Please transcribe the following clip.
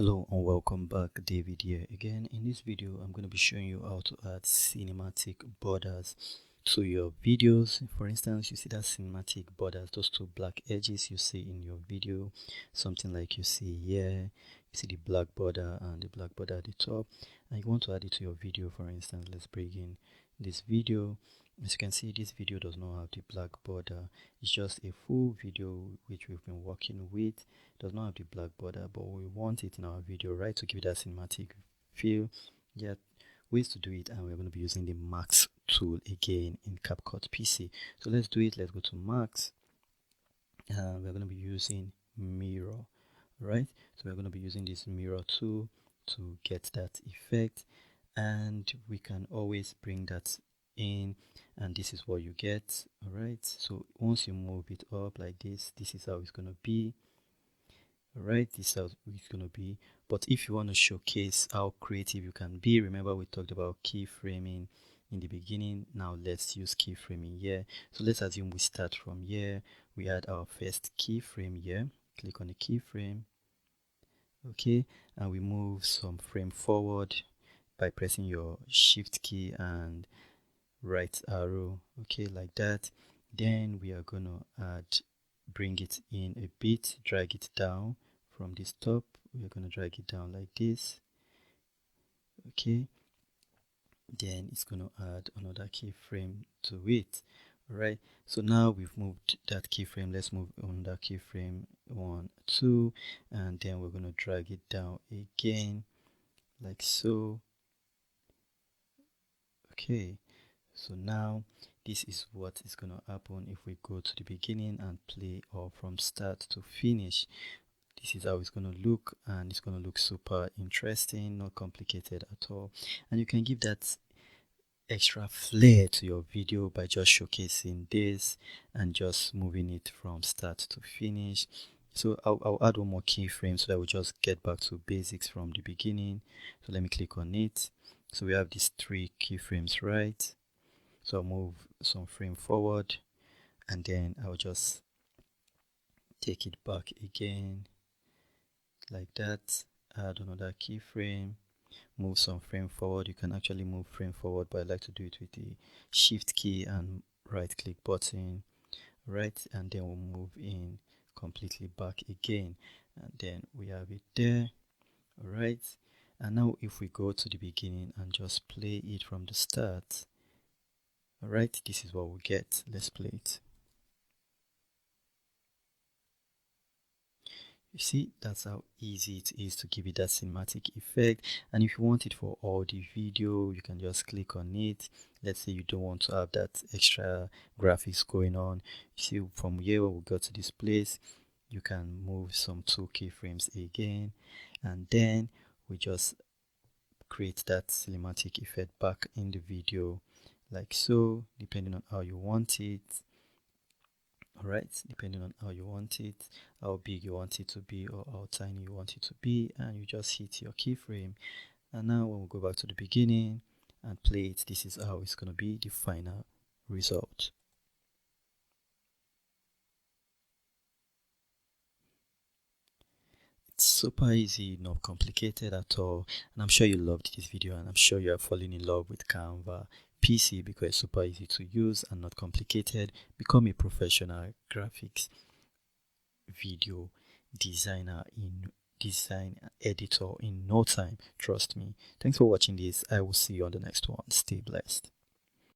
Hello and welcome back. David here again. In this video I'm going to be showing you how to add cinematic borders to your videos. For instance, you see that cinematic borders, those two black edges you see in your video, something like you see here. You see the black border and the black border at the top, and you want to add it to your video. For instance, let's bring in this video. As you can see, this video does not have the black border. It's just a full video which we've been working with. Does not have the black border, but we want it in our video, right, to give it that cinematic feel. Yeah, ways to do it, and we're going to be using the max tool again in CapCut PC. So let's do it. Let's go to max, and we're going to be using mirror, right? So we're going to be using this mirror tool to get that effect, and we can always bring that in, and this is what you get. All right, so once you move it up like this is how it's going to be. Right, this is how it's going to be. But if you want to showcase how creative you can be, remember we talked about keyframing in the beginning. Now let's use keyframing here. So let's assume we start from here. We add our first keyframe here. Click on the keyframe, okay, and we move some frame forward by pressing your shift key and right arrow, okay, like that. Then we are going to bring it in a bit, drag it down from this top. We're going to drag it down like this, okay. Then it's going to add another keyframe to it. All right, so now we've moved that keyframe. Let's move on that keyframe 1, 2, and then we're going to drag it down again like so. Okay, so now this is what is going to happen if we go to the beginning and play or from start to finish. This is how it's going to look, and it's going to look super interesting, not complicated at all. And you can give that extra flair to your video by just showcasing this and just moving it from start to finish. So I'll add one more keyframe so that we just get back to basics from the beginning. So let me click on it. So we have these 3 keyframes, right? So I'll move some frame forward, and then I'll just take it back again like that. Add another keyframe, move some frame forward. You can actually move frame forward, but I like to do it with the shift key and right click button, right, and then we'll move in completely back again, and then we have it there. All right, and now if we go to the beginning and just play it from the start, all right, this is what we get. Let's play it. You see, that's how easy it is to give it that cinematic effect. And if you want it for all the video, you can just click on it. Let's say you don't want to have that extra graphics going on. You see, from here when we go to this place, you can move some 2 keyframes again, and then we just create that cinematic effect back in the video like so, depending on how you want it. All right, depending on how you want it, how big you want it to be or how tiny you want it to be, and you just hit your keyframe. And now when we go back to the beginning and play it, this is how it's going to be the final result. It's super easy, not complicated at all, and I'm sure you loved this video, and I'm sure you are falling in love with Canva PC because it's super easy to use and not complicated. Become a professional graphics video designer in design editor in no time. Trust me. Thanks for watching this. I will see you on the next one. Stay blessed.